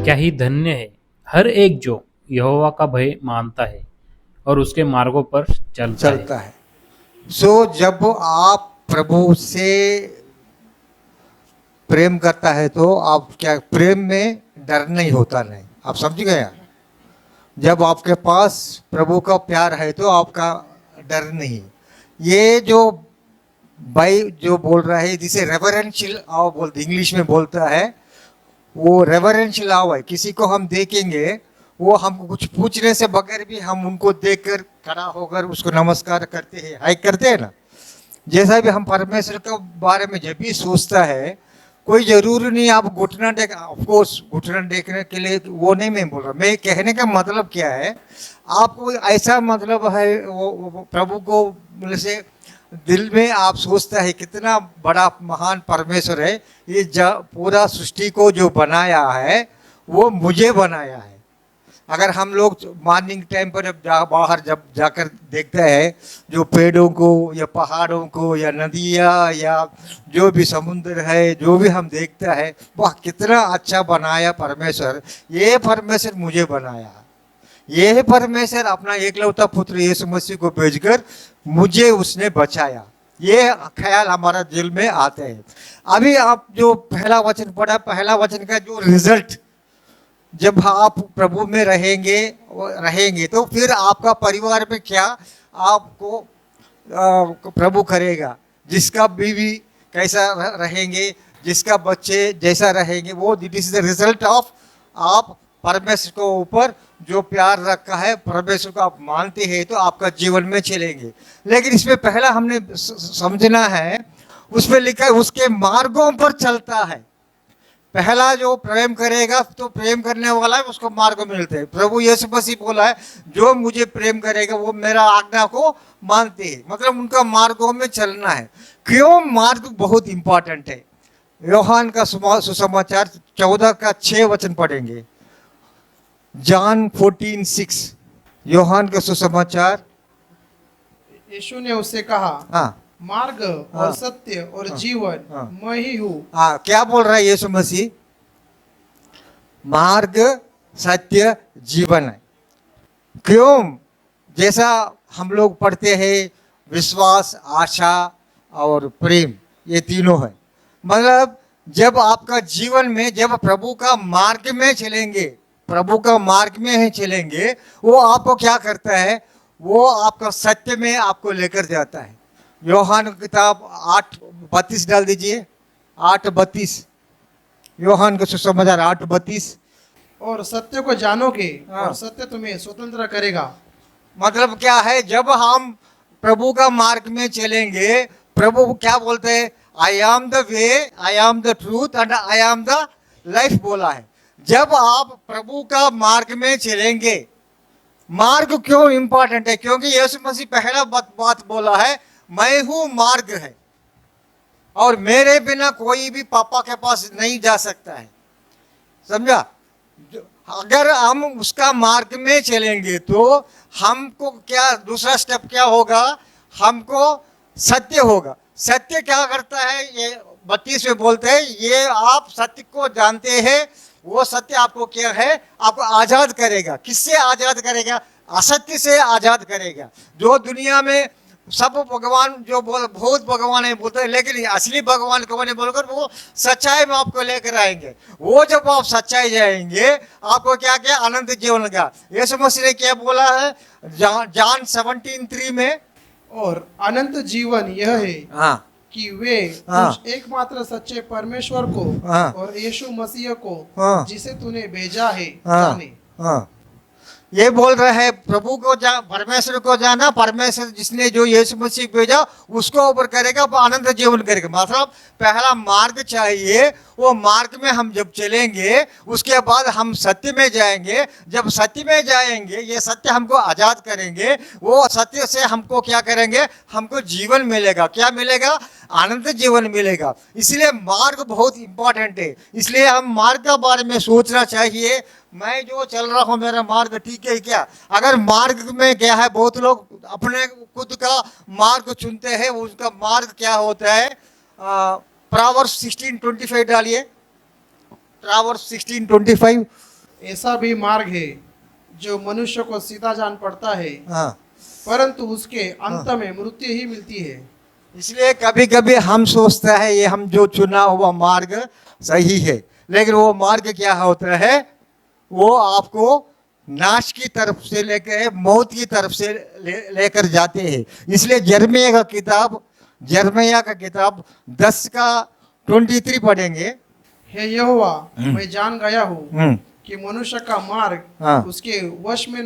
क्या ही धन्य है हर एक जो यहोवा का भय मानता है और उसके मार्गों पर चलता है। चलता है। जब आप प्रभु से प्रेम करता है तो आप क्या, प्रेम में डर नहीं होता, नहीं, आप समझ गए। जब आपके पास प्रभु का प्यार है तो आपका डर नहीं। ये जो भाई जो बोल रहा है जिसे रेवरेंशियल आव बोलते, इंग्लिश में बोलता है, वो रेवरेंशियल आव है। किसी को हम देखेंगे, वो हमको कुछ पूछने से बगैर भी हम उनको देखकर खड़ा होकर उसको नमस्कार करते हैं, हाय करते हैं ना। जैसा भी हम परमेश्वर के बारे में जब भी सोचता है, कोई जरूरी नहीं आप घुटना टेक, ऑफ कोर्स घुटना टेकने के लिए वो नहीं मैं बोल रहा। मैं कहने का मतलब क्या है, आपको ऐसा मतलब है वो प्रभु को से दिल में आप सोचता है कितना बड़ा महान परमेश्वर है, ये पूरा सृष्टि को जो बनाया है वो मुझे बनाया है। अगर हम लोग मॉर्निंग टाइम पर बाहर जब जाकर देखते हैं जो पेड़ों को या पहाड़ों को या नदियाँ या जो भी समुद्र है, जो भी हम देखते हैं, वह कितना अच्छा बनाया परमेश्वर। ये परमेश्वर मुझे बनाया, ये परमेश्वर अपना एकलौता पुत्र यीशु मसीह को भेजकर मुझे उसने बचाया। ये ख्याल हमारा दिल में आते हैं। अभी आप जो पहला वचन पढ़ा, पहला वचन का जो रिजल्ट, जब आप प्रभु में रहेंगे तो फिर आपका परिवार में क्या आपको प्रभु करेगा। जिसका बीवी कैसा रहेंगे, जिसका बच्चे जैसा रहेंगे, वो this is the result of आप परमेश्वर को ऊपर जो प्यार रखा है, परमेश्वर को आप मानते हैं तो आपका जीवन में चलेंगे। लेकिन इसमें पहला हमने समझना है, उसमें लिखा है उसके मार्गों पर चलता है। पहला जो प्रेम करेगा तो प्रेम करने वाला है, उसको मार्ग मिलते हैं। प्रभु यीशु मसीह बोला है जो मुझे प्रेम करेगा वो मेरा आज्ञा को मानते हैं, मतलब उनका मार्गों में चलना है। क्यों मार्ग बहुत इंपॉर्टेंट है। योहान का सुसमाचार 14 का 6 वचन पढ़ेंगे। जॉन 14:6, योहान का सुसमाचार। यीशु ने उससे कहा, हाँ, मार्ग और सत्य और जीवन मैं ही हूँ। हाँ, क्या बोल रहा है यीशु मसीह? मार्ग, सत्य, जीवन है। क्यों? जैसा हम लोग पढ़ते हैं, विश्वास, आशा और प्रेम, ये तीनों है। मतलब जब आपका जीवन में जब प्रभु का मार्ग में चलेंगे, प्रभु का मार्ग में ही चलेंगे, वो आपको क्या करता है, वो आपका सत्य में आपको लेकर जाता है। योहान किताब 8:32 डाल दीजिए, 8:32, योहान का सुसमाचार 8:32। और सत्य को जानोगे और सत्य तुम्हें स्वतंत्र करेगा। मतलब क्या है, जब हम प्रभु का मार्ग में चलेंगे, प्रभु क्या बोलते हैं, I am the way, I am the truth and I am the life बोला है। जब आप प्रभु का मार्ग में चलेंगे, मार्ग क्यों इंपॉर्टेंट है? क्योंकि यीशु मसीह पहला बात बोला है, मैं हूं मार्ग है और मेरे बिना कोई भी पापा के पास नहीं जा सकता है। समझा? अगर हम उसका मार्ग में चलेंगे तो हमको क्या दूसरा स्टेप क्या होगा, हमको सत्य होगा। सत्य क्या करता है, ये 32 में बोलते हैं, ये आप सत्य को जानते हैं, वो सत्य आपको क्या है, आपको आजाद करेगा। किससे आजाद करेगा? असत्य से आजाद करेगा। जो दुनिया में सब भगवान जो बहुत भगवान है बोलते हैं, लेकिन असली भगवान को नहीं बोलकर वो सच्चाई में आपको लेकर आएंगे। वो जब आप सच्चाई जाएंगे, आपको क्या क्या अनंत जीवन का। यीशु मसीह ने क्या बोला है जॉन 17:3 में, और अनंत जीवन यह है हाँ, कि वे उस एकमात्र सच्चे परमेश्वर को और यीशु मसीह को जिसे तूने भेजा है जाने। ये बोल रहे हैं प्रभु को परमेश्वर को जाना, परमेश्वर जिसने जो यीशु मसीह भेजा उसको ऊपर करेगा, वो आनंद जीवन करेगा। मतलब पहला मार्ग चाहिए, वो मार्ग में हम जब चलेंगे उसके बाद हम सत्य में जाएंगे। जब सत्य में जाएंगे, ये सत्य हमको आजाद करेंगे। वो सत्य से हमको क्या करेंगे, हमको जीवन मिलेगा। क्या मिलेगा? आनंद जीवन मिलेगा। इसलिए मार्ग बहुत इंपॉर्टेंट है। इसलिए हम मार्ग के बारे में सोचना चाहिए, मैं जो चल रहा हूँ मेरा मार्ग ठीक है क्या? अगर मार्ग में क्या है, बहुत लोग अपने खुद का मार्ग चुनते हैं, उसका मार्ग क्या होता है। प्रोवर्ब्स 16:25 डालिए, प्रोवर्ब्स 16:25। ऐसा भी मार्ग है जो मनुष्य को सीधा जान पड़ता है, हाँ। परंतु उसके अंत में मृत्यु ही मिलती है। इसलिए कभी कभी हम सोचते हैं ये हम जो चुना हुआ मार्ग सही है, लेकिन वो मार्ग क्या होता है, वो आपको नाश की तरफ से लेकर मौत की तरफ से लेकर जाते हैं। इसलिए जर्मिया का किताब 10 का 23 पढ़ेंगे। हे यहोवा, मैं जान गया हूँ हम्म, कि मनुष्य का मार्ग हाँ। उसके वश में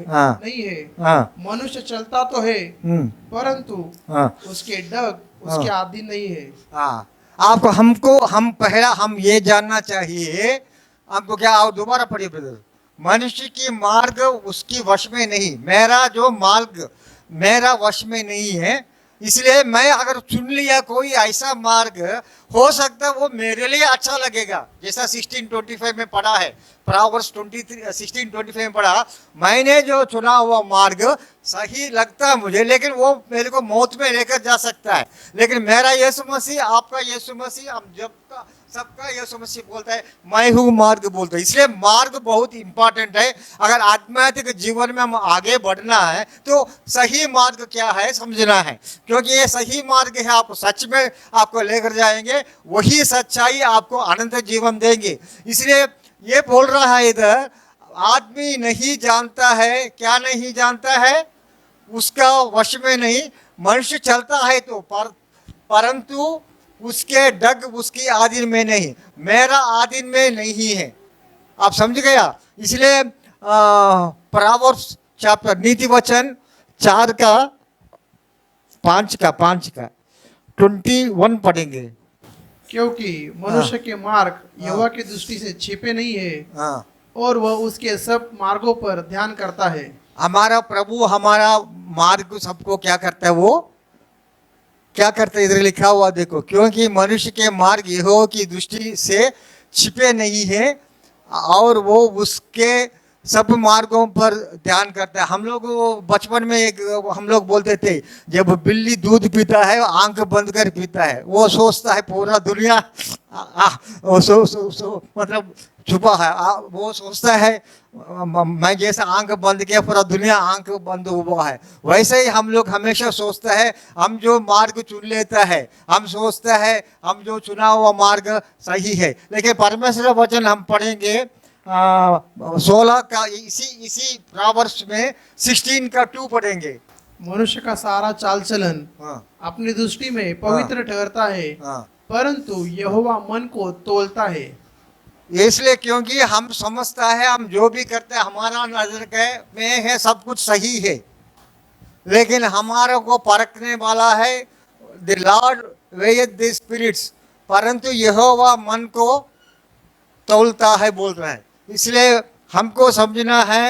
हाँ। नहीं है। हाँ। मनुष्य चलता तो है, परंतु हाँ। उसके डग उसके अधीन नहीं है। हाँ। हम पहला ये जानना चाहिए, आपको क्या, आओ दोबारा पढ़िए ब्रदर। मनुष्य की मार्ग उसकी वश में नहीं, मेरा जो मार्ग मेरा वश में नहीं है। इसलिए मैं अगर चुन लिया कोई ऐसा मार्ग, हो सकता है वो मेरे लिए अच्छा लगेगा, जैसा 16:25 में पढ़ा है, प्रोवर्ब्स 16:25 में पढ़ा, मैंने जो चुना हुआ मार्ग सही लगता है मुझे, लेकिन वो मेरे को मौत में लेकर जा सकता है। लेकिन मेरा यीशु मसीह, आपका यीशु मसीह, हम सबका यीशु मसीह बोलता है मैं हूँ मार्ग बोलता है। इसलिए मार्ग बहुत इंपॉर्टेंट है। अगर आध्यात्मिक जीवन में हम आगे बढ़ना है तो सही मार्ग क्या है समझना है, क्योंकि ये सही मार्ग है, आप सच में आपको लेकर जाएंगे, वही सच्चाई आपको अनंत जीवन देंगे। इसलिए ये बोल रहा है इधर, आदमी नहीं जानता है, क्या नहीं जानता है, उसका वश में नहीं। मनुष्य चलता है तो परंतु उसके डग उसकी आधीन में नहीं, मेरा आधीन में नहीं है। आप समझ गया? इसलिए प्रोवर्ब्स चैप्टर, नीति वचन 4 का 5 का 21 पढ़ेंगे। क्योंकि मनुष्य के मार्ग यहोवा की दृष्टि से छिपे नहीं है, हाँ। और वह उसके सब मार्गों पर ध्यान करता है। हमारा प्रभु हमारा मार्ग सबको क्या करता है, वो क्या करता है, इधर लिखा हुआ देखो, क्योंकि मनुष्य के मार्ग यहोवा की दृष्टि से छिपे नहीं है और वो उसके सब मार्गों पर ध्यान करता है। हम लोग बचपन में हम लोग बोलते थे, जब बिल्ली दूध पीता है आंख बंद कर पीता है, वो सोचता है पूरा दुनिया मतलब छुपा है, वो सोचता है मैं जैसा आंख बंद किया पूरा दुनिया आंख बंद हुआ है। वैसे ही हम लोग हमेशा सोचता है, हम जो मार्ग चुन लेता है, हम सोचता है हम जो चुना हुआ मार्ग सही है, लेकिन परमेश्वर का वचन हम पढ़ेंगे 16 का इसी प्रोवर्ब्स में 16 का 2 पढ़ेंगे। मनुष्य का सारा चाल चलन हाँ। अपनी दृष्टि में पवित्र ठहरता है, हाँ। परंतु यहोवा मन को तोलता है। इसलिए क्योंकि हम समझता है हम जो भी करते हैं हमारा नजर में है सब कुछ सही है, लेकिन हमारे को परखने वाला है द लॉर्ड वेयथ द स्पिरिट्स, परंतु यहोवा मन को तौलता है बोल रहा है। इसलिए हमको समझना है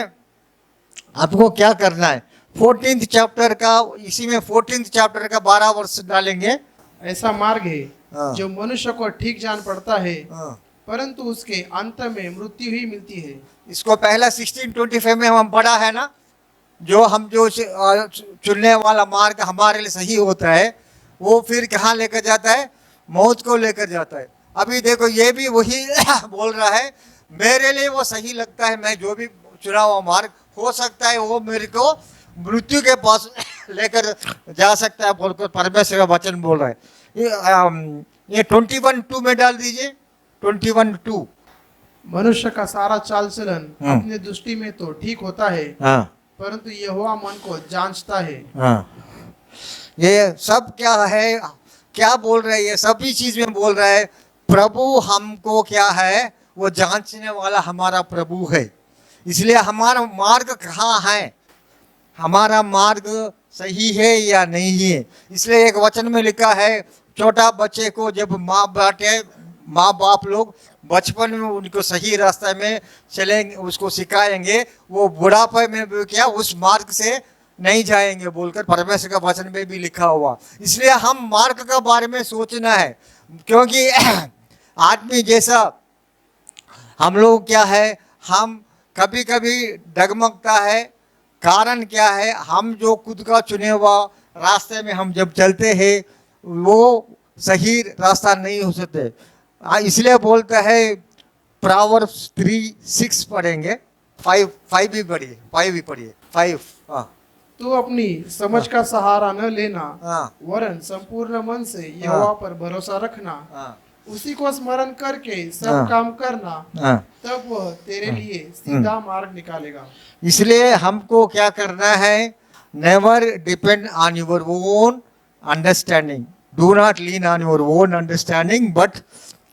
आपको क्या करना है। 14th चैप्टर का, इसी में 14th चैप्टर का 12 वर्ष डालेंगे। ऐसा मार्ग है हाँ। जो मनुष्य को ठीक जान पड़ता है, हाँ। परंतु उसके अंत में मृत्यु ही मिलती है। इसको पहला 16:25 में हम पढ़ा है ना, जो चुनने वाला मार्ग हमारे लिए सही होता है वो फिर कहाँ लेकर जाता है, मौत को लेकर जाता है। अभी देखो ये भी वही बोल रहा है, मेरे लिए वो सही लगता है, मैं जो भी चुना हुआ मार्ग हो सकता है वो मेरे को मृत्यु के पास लेकर जा सकता है बोलकर परमेश्वर का वचन बोल रहा है। ये 21:2 में डाल दीजिए, 21:2। मनुष्य का सारा चाल चलन अपनी दृष्टि में तो ठीक होता है, हाँ। परंतु यहोवा मन को जांचता है। हाँ। ये सब क्या है, क्या बोल रहे हैं, ये सभी चीज में बोल रहा है प्रभु हमको क्या है, वो जांचने वाला हमारा प्रभु है। इसलिए हमारा मार्ग कहाँ है, हमारा मार्ग सही है या नहीं है। इसलिए एक वचन में लिखा है, छोटा बच्चे को जब माँ बाप लोग बचपन में उनको सही रास्ते में चलेंगे, उसको सिखाएंगे, वो बुढ़ापे में भी क्या उस मार्ग से नहीं जाएंगे बोलकर परमेश्वर का वचन में भी लिखा हुआ। इसलिए हम मार्ग का बारे में सोचना है, क्योंकि आदमी जैसा हम लोग क्या है, हम कभी कभी डगमगता है। कारण क्या है, हम जो खुद का चुने हुआ रास्ते में हम जब चलते हैं वो सही रास्ता नहीं हो सकते। इसलिए बोलता है प्रोवर्ब्स 3:6 पढ़ेंगे, 5 भी पढ़िए, 5 भी पढ़िए, 5। हाँ तू अपनी समझ का सहारा न लेना, हाँ वरन संपूर्ण मन से यहोवा पर भरोसा रखना, हाँ उसी को स्मरण करके सब हाँ। काम करना, हाँ। तब वह तेरे लिए सीधा मार्ग निकालेगा। इसलिए हमको क्या करना है, never depend on your own understanding, do not lean on your own understanding, but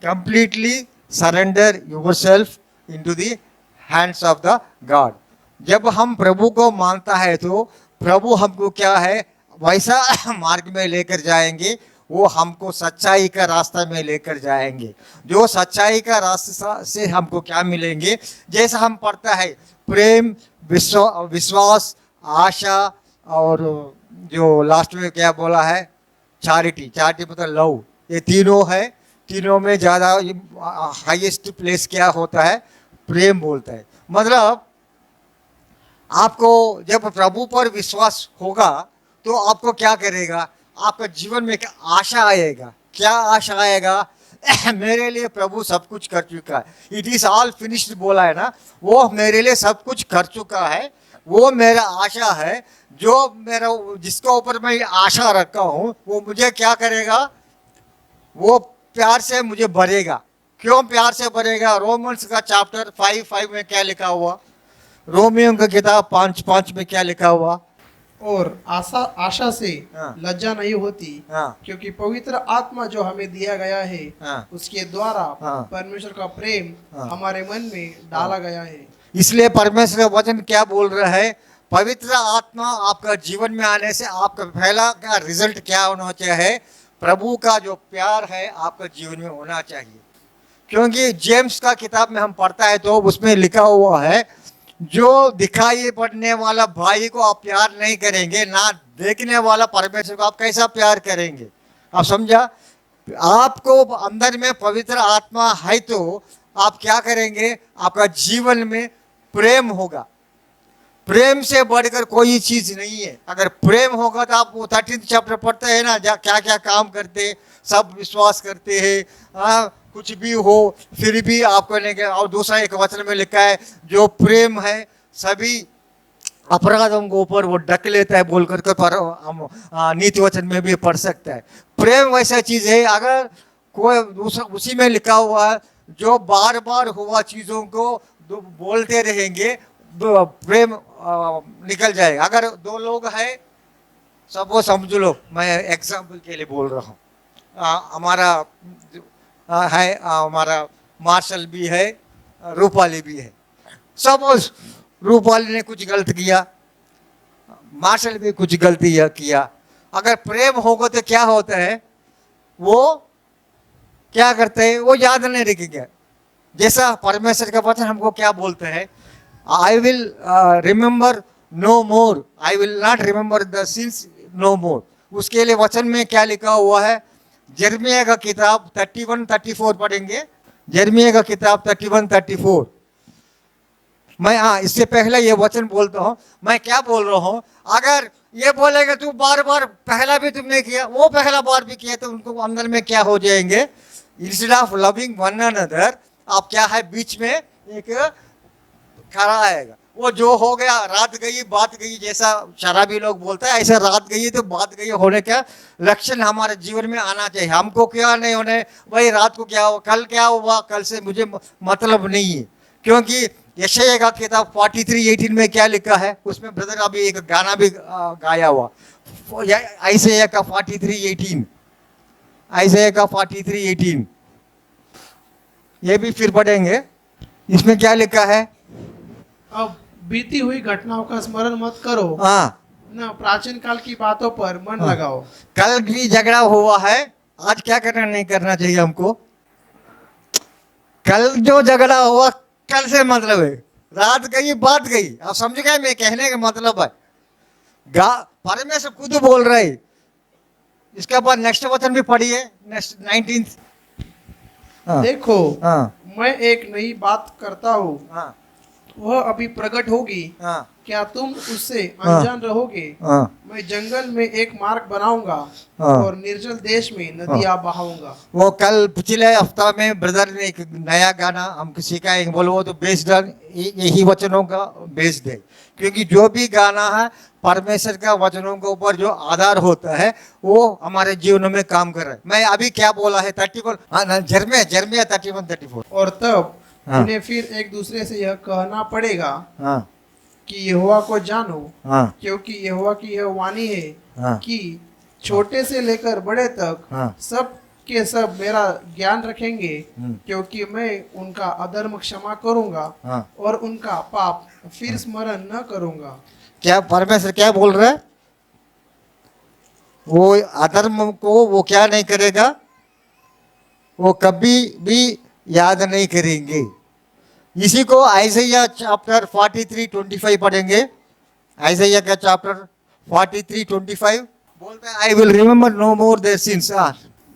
completely surrender yourself into the hands of the God. जब हम प्रभु को मानता है तो प्रभु हमको क्या है वैसा मार्ग में लेकर जाएंगे, वो हमको सच्चाई का रास्ता में लेकर जाएंगे। जो सच्चाई का रास्ता से हमको क्या मिलेंगे, जैसा हम पढ़ता है प्रेम, विश्वास, आशा और जो लास्ट में क्या बोला है चैरिटी, चैरिटी मतलब लव, ये तीनों है। तीनों में ज़्यादा हाईएस्ट प्लेस क्या होता है, प्रेम बोलता है। मतलब आपको जब प्रभु पर विश्वास होगा तो आपको क्या करेगा, आपका जीवन में क्या आशा आएगा, क्या आशा आएगा मेरे लिए प्रभु सब कुछ कर चुका है, इट इज ऑल फिनिश्ड बोला है ना, वो मेरे लिए सब कुछ कर चुका है, वो मेरा आशा है। जो मेरा जिसके ऊपर मैं आशा रखा हूँ वो मुझे क्या करेगा, वो प्यार से मुझे भरेगा। क्यों प्यार से भरेगा, रोमन्स का चैप्टर 5:5 में क्या लिखा हुआ, रोमियो का किताब 5:5 में क्या लिखा हुआ, और आशा से हाँ। लज्जा नहीं होती, हाँ। क्योंकि पवित्र आत्मा जो हमें दिया गया है, हाँ। उसके द्वारा हाँ। परमेश्वर का प्रेम हाँ। हमारे मन में डाला गया है। इसलिए परमेश्वर का वचन क्या बोल रहा है, पवित्र आत्मा आपका जीवन में आने से आपका पहला क्या रिजल्ट क्या होना चाहिए, प्रभु का जो प्यार है आपका जीवन में होना चाहिए। क्योंकि जेम्स का किताब में हम पढ़ता है तो उसमें लिखा हुआ है, जो दिखाई पड़ने वाला भाई को आप प्यार नहीं करेंगे, ना देखने वाला परमेश्वर को आप कैसा प्यार करेंगे। आप समझा, आपको अंदर में पवित्र आत्मा है तो आप क्या करेंगे, आपका जीवन में प्रेम होगा। प्रेम से बढ़कर कोई चीज नहीं है। अगर प्रेम होगा तो आप वो 13th चैप्टर पढ़ते हैं ना, क्या क्या काम करते, सब विश्वास करते हैं, कुछ भी हो फिर भी आपको नहीं। और दूसरा एक वचन में लिखा है, जो प्रेम है सभी अपराधों के ऊपर वो ढक लेता है बोलकर के, पर हम नीति वचन में भी पढ़ सकता है। प्रेम वैसा चीज है, अगर कोई दूसरा उसी में लिखा हुआ है, जो बार बार हुआ चीजों को बोलते रहेंगे, प्रेम निकल जाएगा। अगर दो लोग हैं, सब वो समझ लो, मैं एग्जाम्पल के लिए बोल रहा हूँ, हमारा है, हमारा मार्शल भी है, रूपाली भी है। सपोज रूपाली ने कुछ गलत किया, मार्शल भी कुछ गलती किया, अगर प्रेम होगा तो क्या होता है, वो क्या करते हैं, वो याद नहीं रखेंगे। जैसा परमेश्वर का वचन हमको क्या बोलते हैं, I will remember no more, I will not remember the sins no more. उसके लिए वचन में क्या लिखा हुआ है, यिर्मयाह का किताब 31-34 पढ़ेंगे। यिर्मयाह का किताब 31-34। मैं इससे पहले ये वचन बोलता हूँ, मैं क्या बोल रहा हूँ, अगर ये बोलेगा तू बार बार पहला भी तुमने किया, वो पहला बार भी किया, तो उनको अंदर में क्या हो जाएंगे, instead of loving one another, आप क्या है बीच में एक खड़ा आएगा। वो जो हो गया, रात गई बात गई, जैसा शराबी लोग बोलता है, ऐसा रात गई तो बात गई होने का लक्षण हमारे जीवन में आना चाहिए। हमको क्या नहीं होने, भाई रात को क्या हुआ, कल क्या हुआ, कल से मुझे मतलब नहीं है। क्योंकि यशायाह का किताब 43:18 में क्या लिखा है, उसमें ब्रदर अभी एक गाना भी गाया हुआ, यशायाह का 43:18, यशायाह का 43:18, ये भी फिर पढ़ेंगे। इसमें क्या लिखा है, अब बीती हुई घटनाओं का स्मरण मत करो, हाँ, ना प्राचीन काल की बातों पर मन लगाओ। कल भी झगड़ा हुआ है, आज क्या करना नहीं करना चाहिए हमको। कल जो झगड़ा हुआ कल से मतलब है, रात गई बात गई। आप समझ गए मैं कहने का मतलब है, परमेश्वर खुद बोल रहे। इसके बाद नेक्स्ट वचन भी पढ़िए, नेक्स्ट 19th। देखो हाँ मैं एक नई बात करता हूँ, हाँ वह अभी प्रकट होगी, हाँ क्या तुम उससे अनजान रहोगे? हाँ मैं जंगल में एक मार्ग बनाऊंगा हाँ। और निर्जल देश में नदियां बहाऊंगा। वो कल पिछले हफ्ता में ब्रदर ने एक नया गाना हमको सिखाया, बोलो वो तो बेस्ड ऑन यही वचनों का बेस्ड है, क्योंकि जो भी गाना है परमेश्वर का वचनों के ऊपर जो आधार होता है वो हमारे जीवन में काम कर रहा है। मैं अभी क्या बोला है 34, हाँ जर्मिया 31-34। और तब हाँ। उन्हें फिर एक दूसरे से यह कहना पड़ेगा हाँ कि यहोवा को जानो, हाँ क्योंकि यहोवा की यह वाणी है हाँ कि छोटे से लेकर बड़े तक हाँ। सब के सब मेरा ज्ञान रखेंगे, हम्म। क्योंकि मैं उनका अधर्म क्षमा करूंगा हाँ। और उनका पाप फिर स्मरण न करूंगा। क्या परमेश्वर क्या बोल रहा है? वो अधर्म को वो क्या नहीं करेगा, वो कभी भी याद नहीं करेंगे। इसी को आइज़ाया चैप्टर 43:25 पढ़ेंगे। आइज़ाया का चैप्टर 43:25 बोलता है, I will remember no more their sins.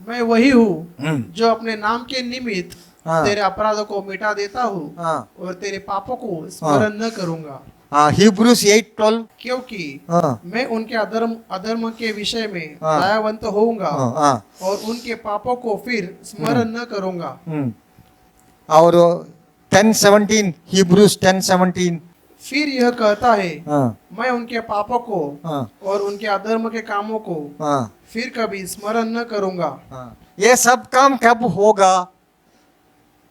मैं वही हूँ जो अपने नाम के निमित्त हाँ। तेरे अपराधों को मिटा देता हूँ हाँ और तेरे पापों को स्मरण न करूंगा। हाँ। हिब्रूस 8:12। क्योंकि हाँ मैं उनके अधर्म के विषय में हाँ। दयावंत होऊंगा हाँ हाँ। और उनके पापों को फिर स्मरण न करूंगा। और 10:17, हिब्रूस 10:17। फिर यह कहता है, हाँ मैं उनके पापों को हाँ और उनके अधर्म के कामों को हाँ फिर कभी स्मरण न करूंगा। हाँ। ये सब काम कब होगा?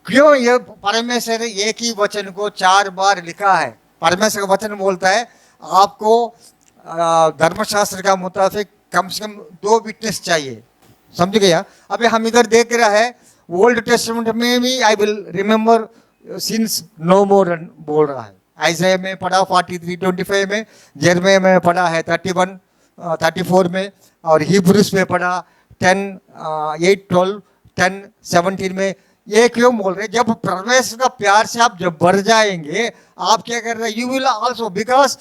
क्यों ये परमेश्वर ने एक ही वचन को 4 बार लिखा है? परमेश्वर का वचन बोलता है आपको धर्मशास्त्र का मुताबिक कम से कम 2 विटनेस चाहिए। समझ गया? अभी हम इधर देख रहा है ओल्ड टेस्टामेंट में भी I will remember sins no more बोल रहा है। आइज़ाया में पढ़ा 43:25 में, यिर्मयाह में पढ़ा है 34 में, और हिब्रूस में पढ़ा 10:8-12, 10:17 में। ये क्यों बोल रहे? जब परमेश्वर का प्यार से आप जब बढ़ जाएंगे, आप क्या कर रहे हैं? You will also, because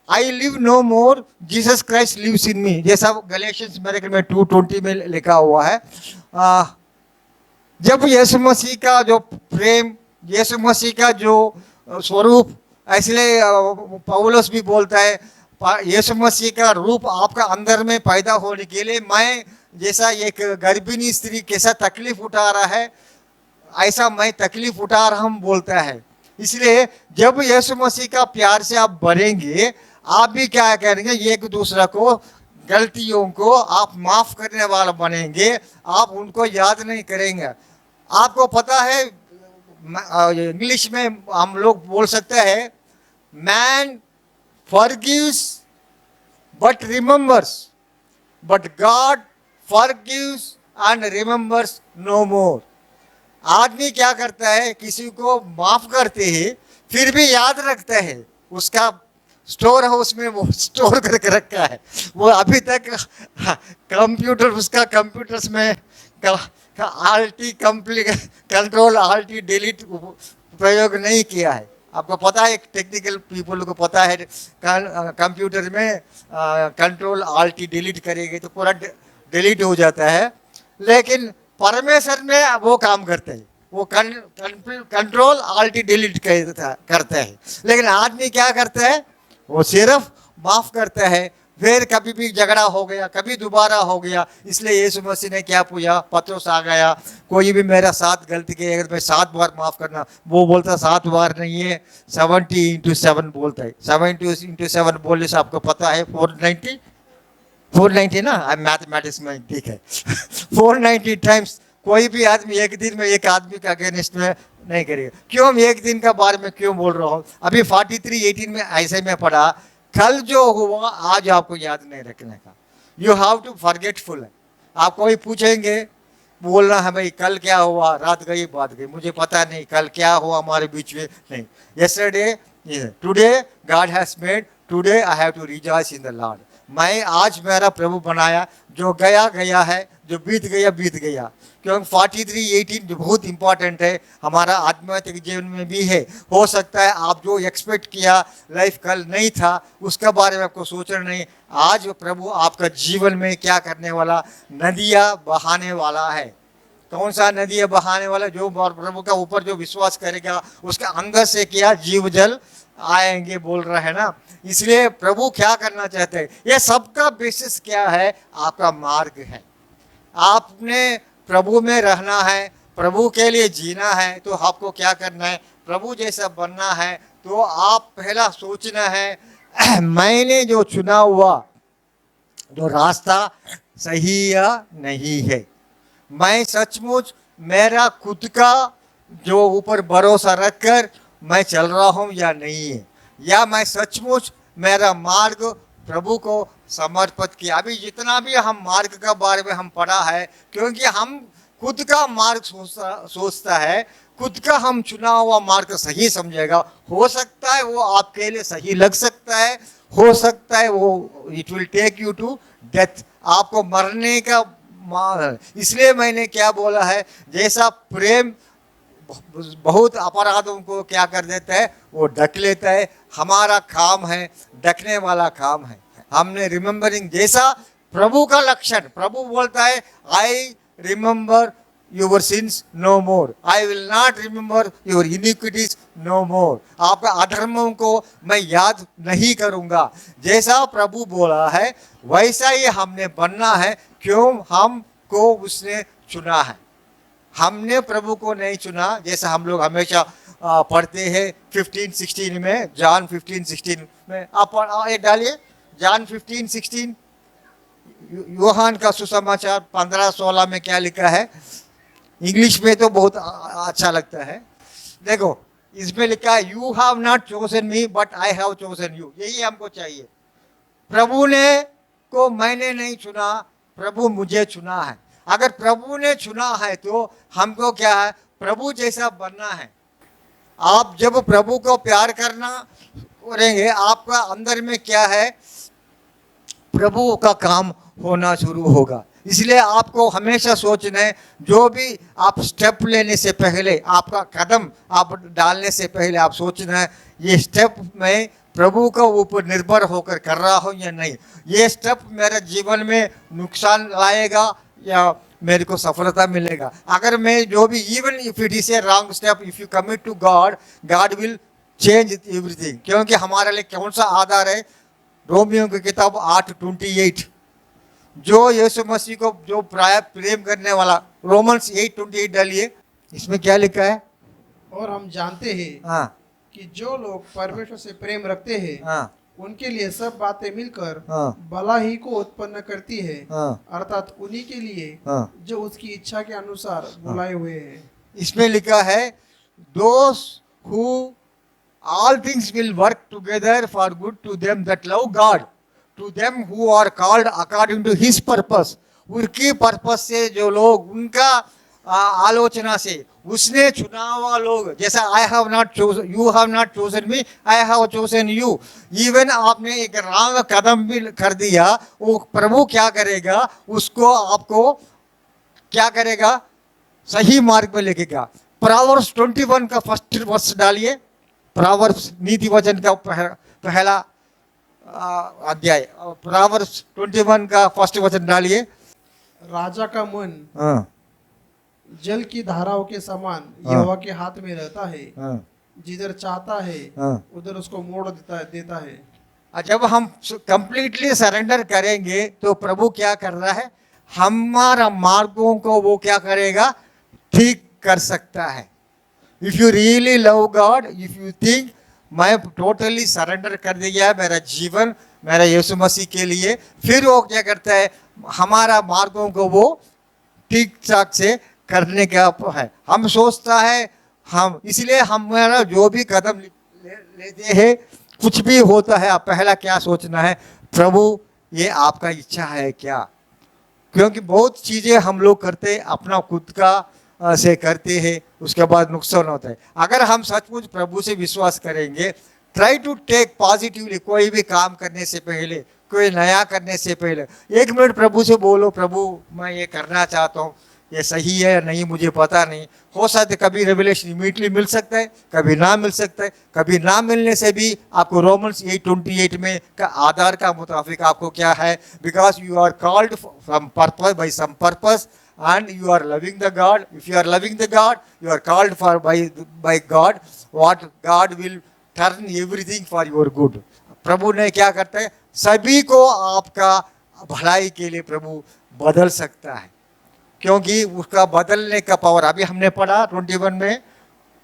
I live no more, Jesus Christ lives in me, जैसा गलेशियंस मेरे में 2:20 में लिखा हुआ है। जब यीशु मसीह का जो प्रेम, यीशु मसीह का जो स्वरूप, इसलिए पौलुस भी बोलता है यीशु मसीह का रूप आपका अंदर में पैदा होने के लिए, मैं जैसा एक गर्भिणी स्त्री कैसा तकलीफ उठा रहा है ऐसा मैं तकलीफ उठा रहा हूं बोलता है। इसलिए जब यीशु मसीह का प्यार से आप बढ़ेंगे, आप भी क्या करेंगे? एक दूसरा को, गलतियों को आप माफ करने वाला बनेंगे, आप उनको याद नहीं करेंगे। आपको पता है इंग्लिश में हम लोग बोल सकते हैं, man forgives but remembers, but God forgives and remembers no more। आदमी क्या करता है? किसी को माफ करते हैं फिर भी याद रखता है, उसका स्टोर हाउस में वो स्टोर करके रखा है, वो अभी तक कंप्यूटर, उसका कंप्यूटर्स में आल्टी कंट्रोल आल्टी डिलीट प्रयोग नहीं किया है। आपको पता है, टेक्निकल पीपल को पता है, कंप्यूटर में कंट्रोल आल्टी डिलीट करेंगे तो पूरा डिलीट हो जाता है, लेकिन परमेश्वर में वो काम करते हैं, वो कंट्रोल आल्टी डिलीट करता है। लेकिन आदमी क्या करता है? वो सिर्फ माफ करता है। फिर कभी भी झगड़ा हो गया, कभी दोबारा हो गया, इसलिए यीशु मसीह ने क्या पूछा? पत्रोस आ गया, कोई भी मेरा 7 गलती की अगर मैं 7 बार माफ करना, वो बोलता 7 बार नहीं है, 70x7 बोलता है। 70x7 बोलने से आपको पता है 490 ना, मैथमेटिक्स में ठीक है। 490 टाइम्स कोई भी आदमी एक दिन में एक आदमी का अगेंस्ट में नहीं करेगा। क्यों हम एक दिन का बारे में क्यों बोल रहा हूँ? अभी 43:18 में ऐसे में पढ़ा, कल जो हुआ आज आपको याद नहीं रखने का, यू हैव टू फॉरगेटफुल है। आप कोई पूछेंगे, बोलना है भाई कल क्या हुआ, रात गई बात गई, मुझे पता नहीं कल क्या हुआ हमारे बीच में, नहीं। Yesterday, today God has made, today I have to rejoice in the Lord. मैं आज मेरा प्रभु बनाया, जो गया गया है, जो बीत गया बीत गया। क्योंकि 43:18 जो बहुत इंपॉर्टेंट है, हमारा आध्यात्मिक जीवन में भी है। हो सकता है आप जो एक्सपेक्ट किया लाइफ कल नहीं था, उसके बारे में आपको सोचना नहीं, आज प्रभु आपका जीवन में क्या करने वाला, नदियाँ बहाने वाला है। कौन सा नदी है बहाने वाला? जो प्रभु का ऊपर जो विश्वास करेगा उसके अंदर से क्या जीव जल आएंगे, बोल रहा है ना। इसलिए प्रभु क्या करना चाहते हैं, ये सबका बेसिस क्या है? आपका मार्ग है। आपने प्रभु में रहना है, प्रभु के लिए जीना है, तो आपको क्या करना है? प्रभु जैसा बनना है। तो आप पहला सोचना है मैंने जो चुना हुआ जो रास्ता सही या नहीं है। मैं सचमुच मेरा खुद का जो ऊपर भरोसा रखकर मैं चल रहा हूँ या नहीं है, या मैं सचमुच मेरा मार्ग प्रभु को समर्पित किया। अभी जितना भी हम मार्ग का बारे में हम पढ़ा है, क्योंकि हम खुद का मार्ग सोचता है, खुद का हम चुना हुआ मार्ग सही समझेगा। हो सकता है वो आपके लिए सही लग सकता है, हो सकता है वो it will take you to death, आपको मरने का मार्ग। इसलिए मैंने क्या बोला है, जैसा प्रेम बहुत अपराधों को क्या कर देता है, वो ढक लेता है, हमारा काम है ढकने वाला काम है। हमने रिमेम्बरिंग जैसा प्रभु का लक्षण, प्रभु बोलता है I remember your sins no more, I will not remember your iniquities no more. आपका अधर्मों को मैं याद नहीं करूंगा। जैसा प्रभु बोला है वैसा ही हमने बनना है। क्यों? हमको उसने चुना है, हमने प्रभु को नहीं चुना। जैसा हम लोग हमेशा पढ़ते हैं 15:16 में, जॉन 15:16 में। आप ये डालिए जॉन 15:16, यूहान का सुसमाचार 15:16 में क्या लिखा है। इंग्लिश में तो बहुत अच्छा लगता है। देखो इसमें लिखा है you have not chosen me but I have chosen you. यही हमको चाहिए। प्रभु ने को मैंने नहीं चुना, प्रभु मुझे चुना है। अगर प्रभु ने चुना है तो हमको क्या है, प्रभु जैसा बनना है। आप जब प्रभु को प्यार करना करेंगे, आपका अंदर में क्या है, प्रभु का काम होना शुरू होगा। इसलिए आपको हमेशा सोचना है, जो भी आप स्टेप लेने से पहले, आपका कदम आप डालने से पहले आप सोचना है ये स्टेप मैं प्रभु का ऊपर निर्भर होकर कर रहा हूँ या नहीं। ये स्टेप मेरे जीवन में नुकसान लाएगा या मेरे को सफलता मिलेगा। अगर मैं जो भी, even if it is a wrong step, if you commit to God, God will change everything. क्योंकि हमारे लिए कौन सा आधार है? रोमियो की किताब 8:28, जो यीशु मसीह को जो प्राय प्रेम करने वाला। रोमन्स 8:28 डालिए, इसमें क्या लिखा है? और हम जानते हैं हाँ कि जो लोग परमेश्वर से प्रेम रखते हैं हाँ उनके लिए सब बातें मिलकर हाँ भला ही को उत्पन्न करती है, हाँ अर्थात उन्हीं के लिए हाँ। जो उसकी इच्छा के अनुसार बुलाए हुए हैं। इसमें लिखा है those who all things will work together for good to them that love God, to them who are called according to his purpose। उनकी पर्पस से जो लोग, उनका आलोचना से उसने चुना हुआ लोग। जैसा I have not chosen, you have not chosen me, I have chosen you. Even आपने एक रॉन्ग कदम भी कर दिया, वो प्रभु क्या करेगा, उसको आपको क्या करेगा, सही मार्ग पे लेकेगा। प्रोवर्ब्स 21 का फर्स्ट वर्स डालिए, प्रोवर्ब्स नीति वचन का पहला अध्याय, प्रोवर्ब्स 21 का फर्स्ट वचन डालिए। राजा का मन हाँ जल की धाराओं के समान यहोवा के हाथ में रहता है, हाँ जिधर चाहता है हाँ। उधर उसको मोड़ देता है। जब हम कंप्लीटली सरेंडर करेंगे तो प्रभु क्या कर रहा है, हमारा मार्गों को वो क्या करेगा, ठीक कर सकता है। If you really love God, if you think मैं टोटली सरेंडर कर दिया है मेरा जीवन मेरा यीशु मसीह के लिए, फिर वो क्या करता है, हमारा मार्गों को वो ठीक ठाक से करने का है। हम सोचता है हम, इसलिए हमारा जो भी कदम लेते हैं, कुछ भी होता है, आप पहला क्या सोचना है, प्रभु ये आपका इच्छा है क्या। क्योंकि बहुत चीज़ें हम लोग करते अपना खुद का से करते हैं, उसके बाद नुकसान होता है। अगर हम सचमुच प्रभु से विश्वास करेंगे, ट्राई टू टेक पॉजिटिवली, कोई भी काम करने से पहले, कोई नया करने से पहले 1 मिनट प्रभु से बोलो, प्रभु मैं ये करना चाहता हूँ, ये सही है या नहीं मुझे पता नहीं। हो सकता है कभी रेवलेशन इमीडिएटली मिल सकता है, कभी ना मिल सकता है। कभी ना मिलने से भी आपको रोमन्स 8:28 में का आधार का मुताबिक आपको क्या है, because you are called from purpose by some purpose and you are loving the God. If you are loving the God, you are called for by God. What God will turn everything for your good. प्रभु ने क्या करता है, सभी को आपका भलाई के लिए प्रभु बदल सकता है, क्योंकि उसका बदलने का पावर, अभी हमने पढ़ा 21 में,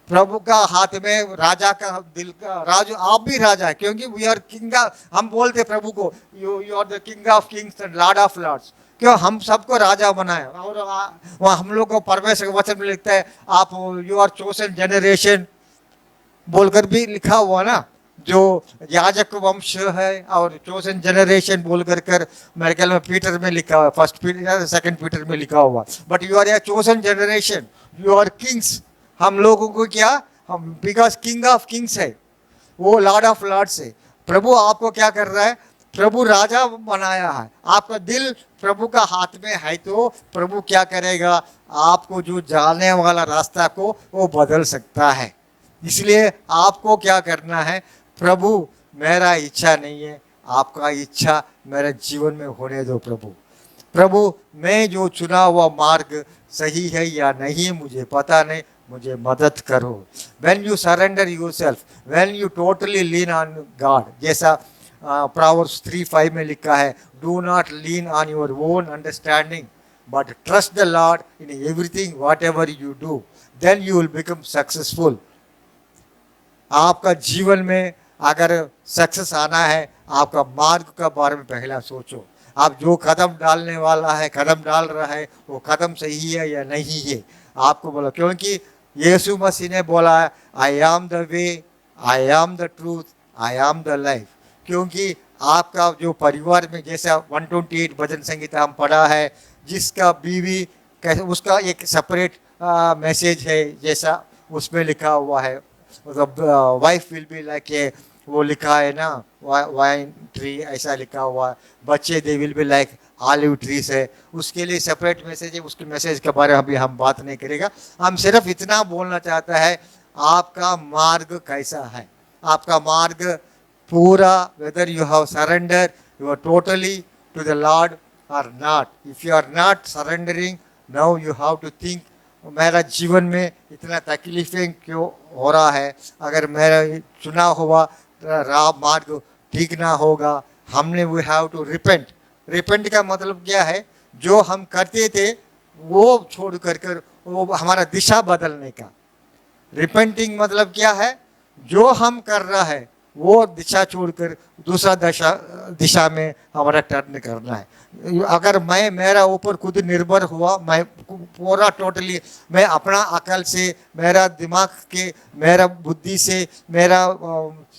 प्रभु का हाथ में राजा का दिल का राज, आप भी राजा है, क्योंकि वी आर किंग। हम बोलते प्रभु को you are the King of kings and Lord of lords, क्यों हम सबको राजा बनाए। और वहाँ हम लोग को परमेश्वर के वचन में लिखता है आप यू आर चोजन जनरेशन बोलकर भी लिखा हुआ ना, जो याजक वंश है और चोजन जनरेशन बोल कर मेरे ख्याल में पीटर में लिखा हुआ, फर्स्ट पीटर सेकंड पीटर में लिखा हुआ। But you are a chosen generation, you are kings. हम लोगों को क्या, हम बिकॉज किंग ऑफ किंग्स है, वो लॉर्ड ऑफ लॉर्ड्स है। प्रभु आपको क्या कर रहा है, प्रभु राजा बनाया है। आपका दिल प्रभु का हाथ में है तो प्रभु क्या करेगा, आपको जो जाने वाला रास्ता को वो बदल सकता है। इसलिए आपको क्या करना है, प्रभु मेरा इच्छा नहीं है, आपका इच्छा मेरे जीवन में होने दो। प्रभु मैं जो चुना हुआ मार्ग सही है या नहीं मुझे पता नहीं, मुझे मदद करो। When you surrender yourself, when you totally lean on God, जैसा Proverbs 3:5 में लिखा है, do not lean on your own understanding, but trust the Lord in everything whatever you do, then you will become successful। आपका जीवन में अगर success आना है, आपका मार्ग का बारे में पहला सोचो। आप जो कदम डालने वाला है, कदम डाल रहा है, वो कदम सही है या नहीं है, आपको बोला। क्योंकि यीशु मसीह ने बोला है, I am the way, I am the truth, I am the life. क्योंकि आपका जो परिवार में, जैसा 128 भजन संगीता हम पढ़ा है, जिसका बीवी कैसे, उसका एक सेपरेट मैसेज है, जैसा उसमें लिखा हुआ है, wife will be like a, वो लिखा है ना वाइन ट्री, ऐसा लिखा हुआ है। बच्चे they will be like olive trees है, उसके लिए सेपरेट मैसेज है। उसके मैसेज के बारे में अभी हम बात नहीं करेगा। हम सिर्फ इतना बोलना चाहता है, आपका मार्ग कैसा है, आपका मार्ग पूरा, whether you have surrender you are totally to the Lord और not. If you are not surrendering, now you have to think, मेरा जीवन में इतना तकलीफें क्यों हो रहा है। अगर मेरा चुना हुआ राह मार्ग ठीक ना होगा, हमने we have to repent. Repent का मतलब क्या है, जो हम करते थे वो छोड़ कर वो हमारा दिशा बदलने का। रिपेंटिंग मतलब क्या है, जो हम कर रहा है वो दिशा छोड़कर दूसरा दिशा में हमारा टर्न करना है। अगर मैं मेरा ऊपर खुद निर्भर हुआ, मैं पूरा टोटली मैं अपना अकल से, मेरा दिमाग के, मेरा बुद्धि से, मेरा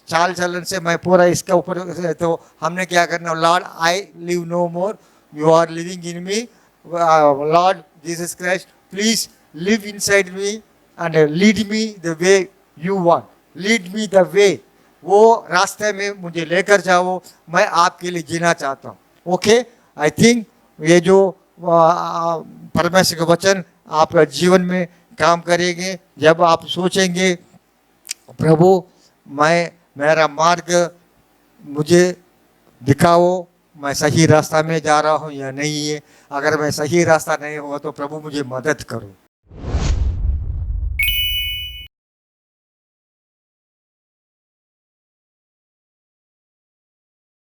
चाल चलन से मैं पूरा इसका ऊपर, तो हमने क्या करना, Lord I live no more, you are living in me, Lord Jesus Christ please live inside me and lead me the way you want, lead me the way, वो रास्ते में मुझे लेकर जाओ, मैं आपके लिए जीना चाहता हूँ। ओके, आई थिंक ये जो परमेश्वर का वचन आपका जीवन में काम करेंगे, जब आप सोचेंगे प्रभु मेरा मार्ग मुझे दिखाओ, मैं सही रास्ता में जा रहा हूँ या नहीं है। अगर मैं सही रास्ता नहीं हुआ तो प्रभु मुझे मदद करो।